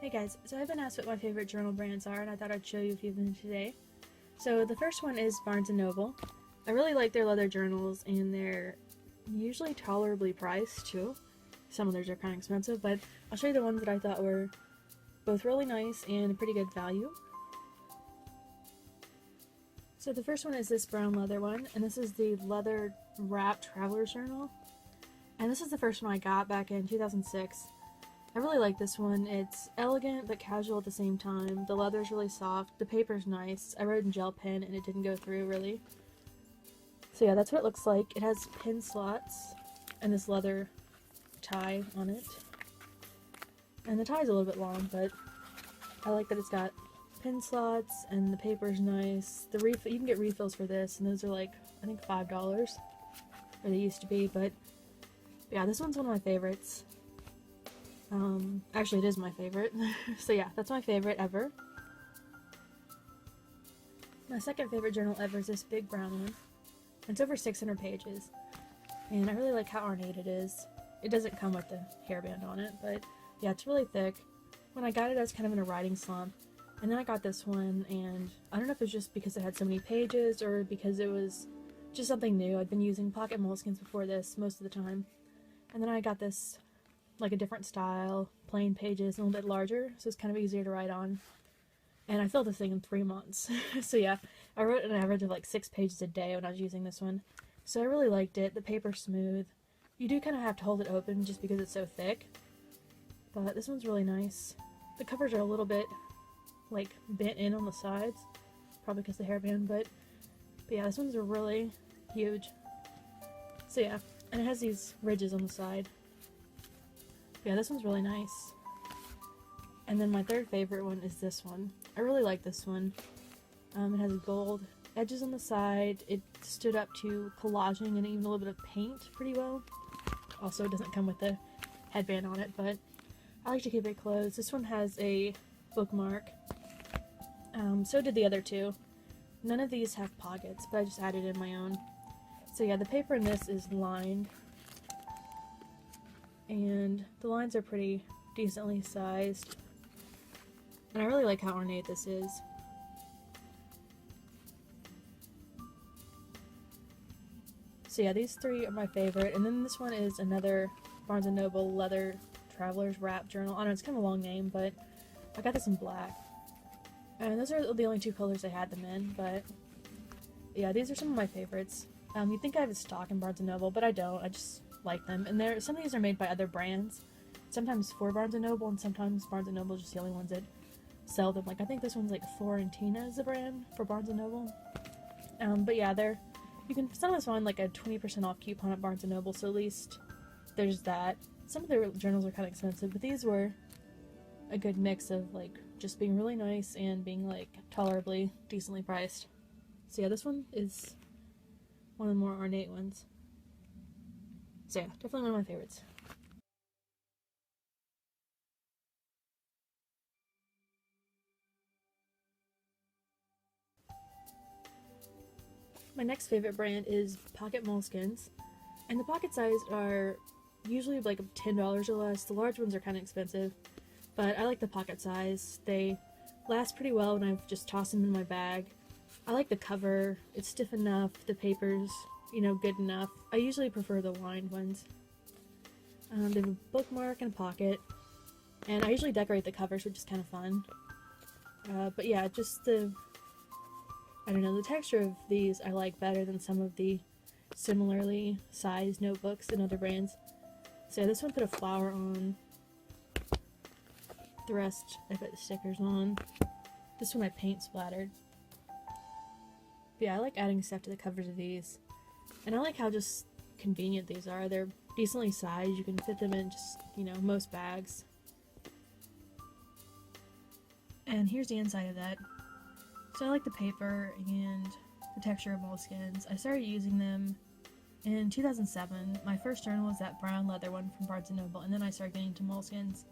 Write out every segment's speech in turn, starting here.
Hey guys, so I've been asked what my favorite journal brands are, and I thought I'd show you a few of them today. So the first one is Barnes & Noble. I really like their leather journals, and they're usually tolerably priced too. Some of theirs are kind of expensive, but I'll show you the ones that I thought were both really nice and pretty good value. So the first one is this brown leather one, and this is the leather wrapped traveler's journal. And this is the first one I got back in 2006. I really like this one. It's elegant but casual at the same time. The leather's really soft. The paper's nice. I wrote in gel pen and it didn't go through really. So yeah, that's what it looks like. It has pin slots and this leather tie on it. And the tie's a little bit long, but I like that it's got pin slots and the paper's nice. The you can get refills for this, and those are like, I think $5, or they used to be, but yeah, this one's one of my favorites. Actually it is my favorite. So yeah, that's my favorite ever. My second favorite journal ever is this big brown one. It's over 600 pages, and I really like how ornate it is. It doesn't come with the hairband on it, but yeah, it's really thick. When I got it, I was kind of in a writing slump, and then I got this one, and I don't know if it was just because it had so many pages, or because it was just something new. I'd been using pocket moleskines before this most of the time, and then I got this like a different style, plain pages, a little bit larger, so it's kind of easier to write on. And I filled this thing in 3 months. So yeah, I wrote an average of like 6 pages a day when I was using this one. So I really liked it. The paper's smooth. You do kind of have to hold it open just because it's so thick. But this one's really nice. The covers are a little bit like bent in on the sides, probably because of the hairband, but yeah, this one's really huge. So yeah, and it has these ridges on the side. Yeah, this one's really nice. And then my third favorite one is this one. I really like this one. It has gold edges on the side. It stood up to collaging and even a little bit of paint pretty well. Also, it doesn't come with the headband on it, but I like to keep it closed. This one has a bookmark. So did the other two. None of these have pockets, but I just added in my own. So yeah, the paper in this is lined, and the lines are pretty decently sized, and I really like how ornate this is. So yeah, these three are my favorite, and then this one is another Barnes & Noble leather traveler's wrap journal. I don't know, it's kind of a long name, but I got this in black, and those are the only two colors I had them in. But yeah, these are some of my favorites. You'd think I have a stock in Barnes & Noble, but I don't. I just like them, and some of these are made by other brands, sometimes for Barnes & Noble, and sometimes Barnes & Noble is just the only ones that sell them. Like, I think this one's like Florentina is the brand for Barnes & Noble. But yeah, you can sometimes find like a 20% off coupon at Barnes & Noble, so at least there's that. Some of their journals are kind of expensive, but these were a good mix of like just being really nice and being like tolerably decently priced. So yeah, this one is one of the more ornate ones. So yeah, definitely one of my favorites. My next favorite brand is Pocket Moleskines, and the pocket size are usually like $10 or less. The large ones are kind of expensive, but I like the pocket size. They last pretty well when I've just tossed them in my bag. I like the cover. It's stiff enough. The paper's, good enough. I usually prefer the lined ones. They have a bookmark and a pocket, and I usually decorate the covers, which is kind of fun. But yeah, just the texture of these I like better than some of the similarly sized notebooks in other brands. So yeah, this one put a flower on. The rest I put the stickers on. This one I paint splattered. But yeah, I like adding stuff to the covers of these. And I like how just convenient these are. They're decently sized. You can fit them in just, most bags. And here's the inside of that. So I like the paper and the texture of moleskines. I started using them in 2007. My first journal was that brown leather one from Barnes & Noble, and then I started getting into moleskines.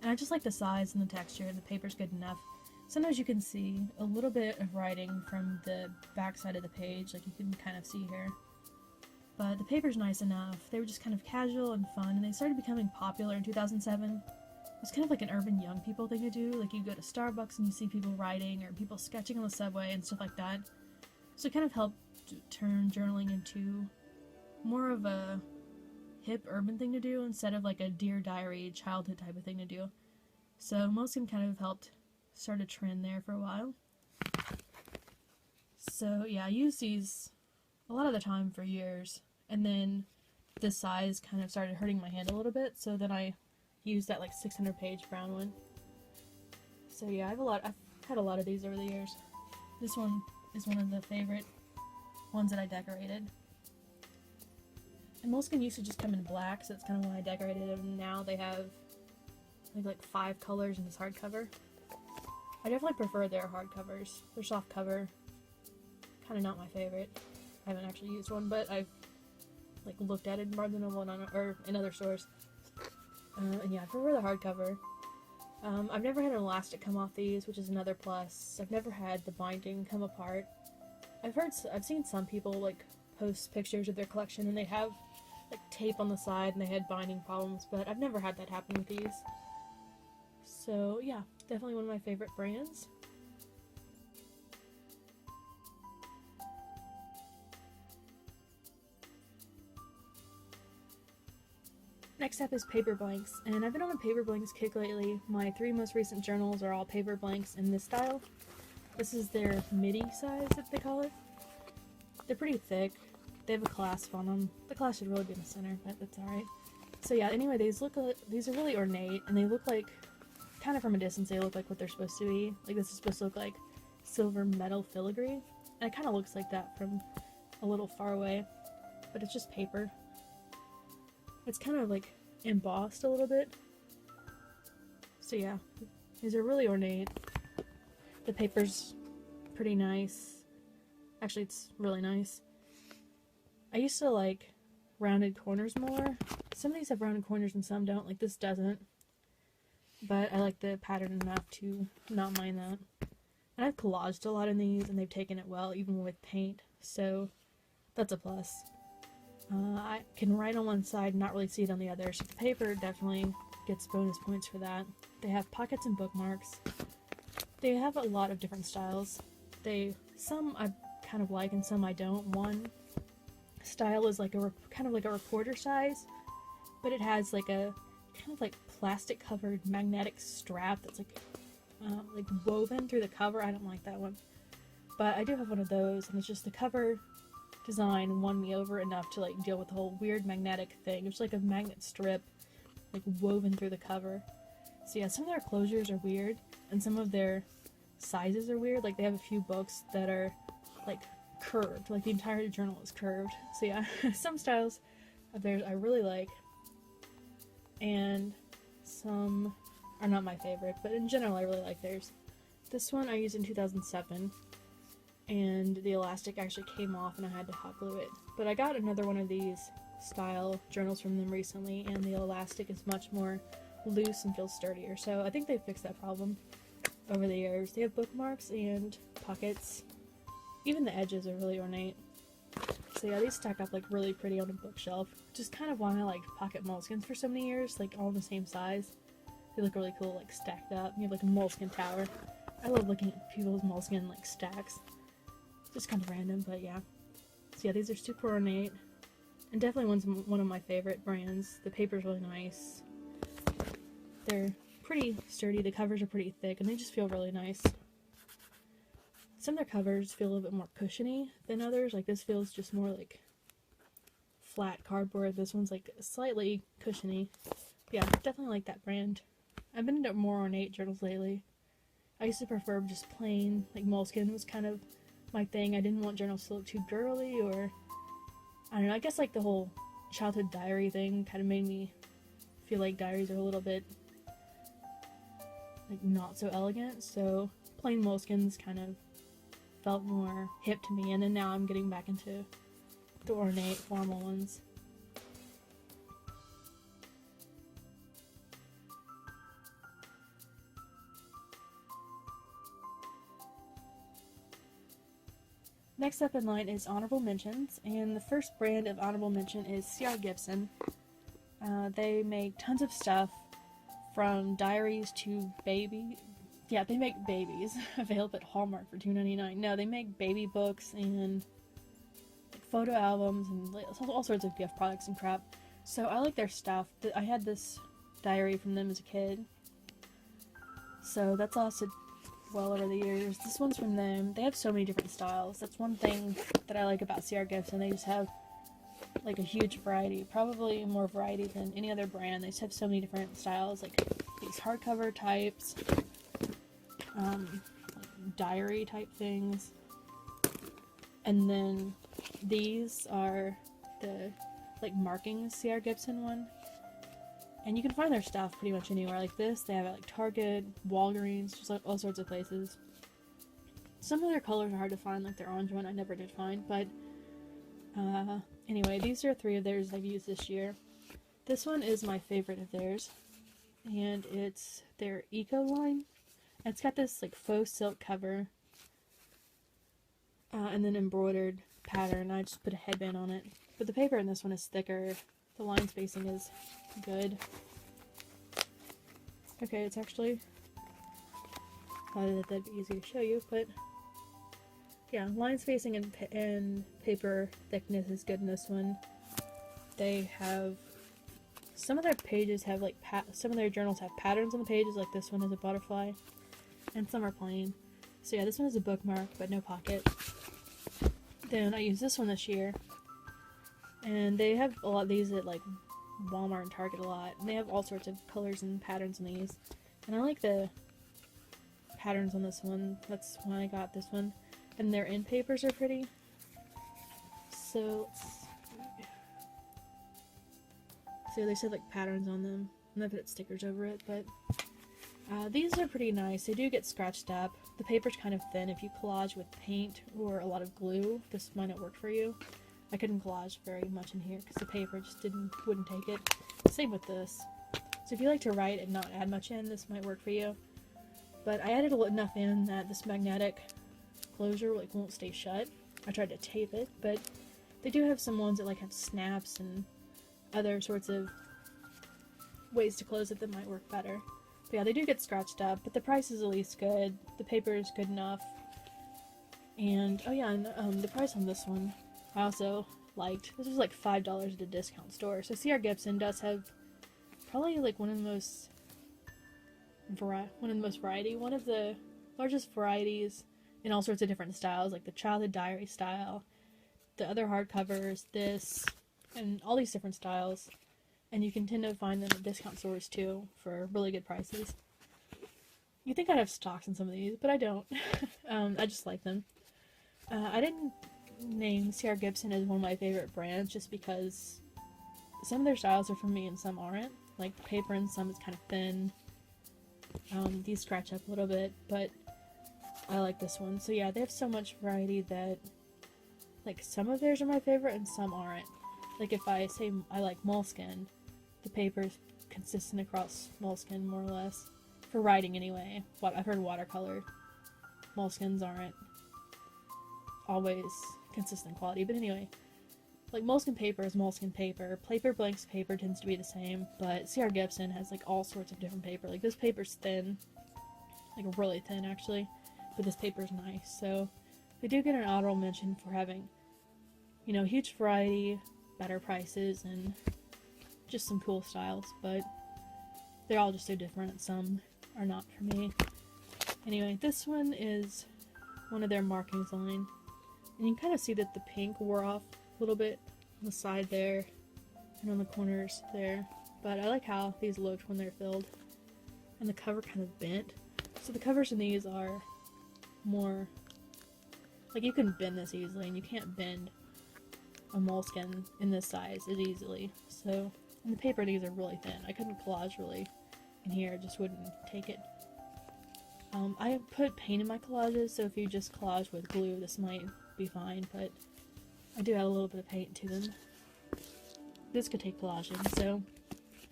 And I just like the size and the texture, and the paper's good enough. Sometimes you can see a little bit of writing from the back side of the page, like you can kind of see here. But the paper's nice enough. They were just kind of casual and fun, and they started becoming popular in 2007. It's kind of like an urban young people thing to do. Like you go to Starbucks and you see people writing or people sketching on the subway and stuff like that. So it kind of helped turn journaling into more of a hip urban thing to do instead of like a Dear Diary childhood type of thing to do. So Moleskine kind of helped start a trend there for a while. So yeah, I use these a lot of the time for years, and then the size kind of started hurting my hand a little bit, so then I used that like 600 page brown one. So yeah, I've had a lot of these over the years. This one is one of the favorite ones that I decorated. And Moleskine used to just come in black, so that's kind of why I decorated them. And now they have like 5 colors in this hardcover. I definitely prefer their hardcovers. Their soft cover, kind of not my favorite. I haven't actually used one, but I've like looked at it more than one or in other stores. And yeah, I prefer the hardcover. I've never had an elastic come off these, which is another plus. I've never had the binding come apart. I've seen some people like post pictures of their collection and they have like tape on the side and they had binding problems, but I've never had that happen with these. So yeah, definitely one of my favorite brands. Next up is Paperblanks, and I've been on a Paperblanks kick lately. My 3 most recent journals are all Paperblanks in this style. This is their midi size, that they call it. They're pretty thick. They have a clasp on them. The clasp should really be in the center, but that's alright. So yeah, anyway, these are really ornate, and they look like, kind of from a distance, they look like what they're supposed to be. Like this is supposed to look like silver metal filigree, and it kind of looks like that from a little far away, but it's just paper. It's kind of like embossed a little bit. So yeah, these are really ornate. The paper's pretty nice. Actually, it's really nice. I used to like rounded corners more. Some of these have rounded corners and some don't. Like this doesn't. But I like the pattern enough to not mind that. And I've collaged a lot in these and they've taken it well, even with paint. So that's a plus. I can write on one side and not really see it on the other, so the paper definitely gets bonus points for that. They have pockets and bookmarks. They have a lot of different styles. Some I kind of like and some I don't. One style is like kind of like a reporter size, but it has like a kind of like plastic covered magnetic strap that's like woven through the cover. I don't like that one, but I do have one of those, and it's just the cover design won me over enough to like deal with the whole weird magnetic thing. It's like a magnet strip like woven through the cover. So yeah, some of their closures are weird and some of their sizes are weird. Like they have a few books that are like curved, like the entire journal is curved. So yeah, some styles of theirs I really like and some are not my favorite, but in general I really like theirs. This one I used in 2007 and the elastic actually came off and I had to hot glue it. But I got another one of these style journals from them recently and the elastic is much more loose and feels sturdier. So I think they fixed that problem over the years. They have bookmarks and pockets. Even the edges are really ornate. So yeah, these stack up like really pretty on a bookshelf, which is kind of why I liked pocket Moleskines for so many years, like all the same size. They look really cool, like stacked up. You have like a Moleskine tower. I love looking at people's Moleskine like stacks. Just kind of random, but yeah. So yeah, these are super ornate, and definitely one of my favorite brands. The paper's really nice. They're pretty sturdy, the covers are pretty thick, and they just feel really nice. Some of their covers feel a little bit more cushiony than others. Like this feels just more like flat cardboard. This one's like slightly cushiony. Yeah, definitely like that brand. I've been into more ornate journals lately. I used to prefer just plain, like Moleskine was kind of my thing. I didn't want journals to look too girly, or I don't know, I guess like the whole childhood diary thing kind of made me feel like diaries are a little bit like not so elegant, so plain Moleskines kind of felt more hip to me, and then now I'm getting back into the ornate formal ones. Next up in line is honorable mentions, and the first brand of honorable mention is C.R. Gibson. They make tons of stuff from diaries to baby. Yeah, they make babies. Available at Hallmark for $2.99. No, they make baby books and like photo albums and like, all sorts of gift products and crap. So I like their stuff. I had this diary from them as a kid. So that's lasted well over the years. This one's from them. They have so many different styles. That's one thing that I like about C.R. Gibson. They just have like a huge variety. Probably more variety than any other brand. They just have so many different styles. Like these hardcover types. Like diary type things, and then these are the like markings C.R. Gibson one, and you can find their stuff pretty much anywhere. Like this, they have it like Target, Walgreens, just like all sorts of places. Some of their colors are hard to find, like their orange one I never did find, but anyway, these are 3 of theirs I've used this year. This one is my favorite of theirs, and it's their Eco line. It's got this like faux silk cover and then embroidered pattern. I just put a headband on it. But the paper in this one is thicker. The line spacing is good. Okay, it's actually... that'd be easy to show you, but... yeah, line spacing and paper thickness is good in this one. They have... some of their pages have like... some of their journals have patterns on the pages, like this one has a butterfly. And some are plain. So yeah, this one is a bookmark, but no pocket. Then I used this one this year. And they have a lot of these at like Walmart and Target a lot. And they have all sorts of colors and patterns in these. And I like the patterns on this one. That's why I got this one. And their end papers are pretty. So, they said like patterns on them. And I put stickers over it, but... these are pretty nice. They do get scratched up. The paper's kind of thin. If you collage with paint or a lot of glue, this might not work for you. I couldn't collage very much in here because the paper just wouldn't take it. Same with this. So if you like to write and not add much in, this might work for you. But I added enough in that this magnetic closure like won't stay shut. I tried to tape it, but they do have some ones that like have snaps and other sorts of ways to close it that might work better. But yeah, they do get scratched up, but the price is at least good. The paper is good enough. And, oh yeah, and the price on this one, I also liked. This was like $5 at a discount store. So C.R. Gibson does have probably like one of the largest varieties in all sorts of different styles, like the childhood diary style, the other hardcovers, this, and all these different styles. And you can tend to find them at discount stores too for really good prices. You think I'd have stocks in some of these, but I don't. I just like them. I didn't name C.R. Gibson as one of my favorite brands just because some of their styles are for me and some aren't. Like the paper in some is kind of thin. These scratch up a little bit, but I like this one. So yeah, they have so much variety that like some of theirs are my favorite and some aren't. Like if I say I like Moleskine, the paper's consistent across Moleskine more or less. For writing anyway. I've heard watercolor. Moleskines aren't always consistent quality, but anyway. Like Moleskine paper is Moleskine paper. Paperblanks paper tends to be the same, but C.R. Gibson has like all sorts of different paper. Like this paper's thin. Like really thin actually. But this paper's nice. So they do get an honorable mention for having, you know, huge variety, better prices, and just some cool styles, but they're all just so different. Some are not for me. Anyway, this one is one of their markings line, and you can kind of see that the pink wore off a little bit on the side there and on the corners there, but I like how these looked when they're filled, and the cover kind of bent. So the covers in these are more like you can bend this easily, and you can't bend a Moleskine in this size as easily. So, and the paper, these are really thin. I couldn't collage really in here, it just wouldn't take it. I put paint in my collages, so if you just collage with glue, this might be fine, but I do add a little bit of paint to them. This could take collaging, so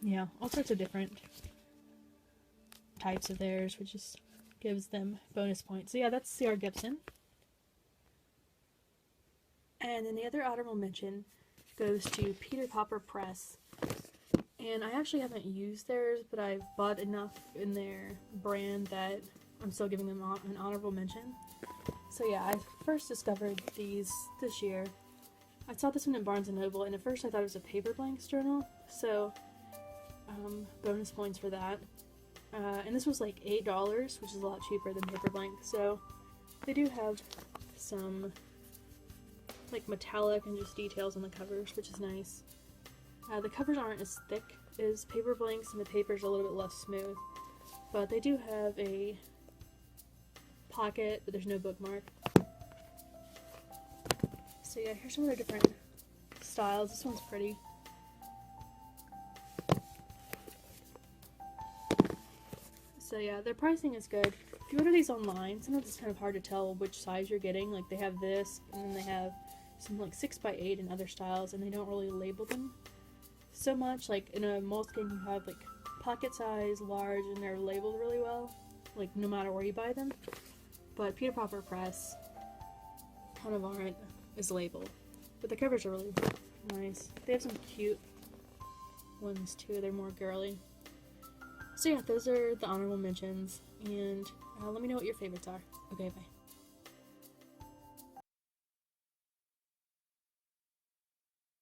yeah, all sorts of different types of theirs, which just gives them bonus points. So yeah, that's C.R. Gibson. And then the other honorable mention goes to Peter Popper Press. And I actually haven't used theirs, but I've bought enough in their brand that I'm still giving them an honorable mention. So yeah, I first discovered these this year. I saw this one at Barnes & Noble, and at first I thought it was a Paperblanks journal, so bonus points for that. And this was like $8, which is a lot cheaper than Paperblanks, so they do have some like metallic and just details on the covers, which is nice. The covers aren't as thick as Paperblanks, and the paper's a little bit less smooth, but they do have a pocket, but there's no bookmark. So yeah, here's some of their different styles. This one's pretty. So yeah, their pricing is good. If you order these online, sometimes it's kind of hard to tell which size you're getting. Like, they have this, and then they have some like 6x8 and other styles, and they don't really label them so much. Like, in a Moleskine, you have like pocket size, large, and they're labeled really well, like no matter where you buy them. But Peter Pauper Press kind of aren't as labeled, but the covers are really nice. They have some cute ones too. They're more girly. So yeah, those are the honorable mentions, and let me know what your favorites are. Okay, bye.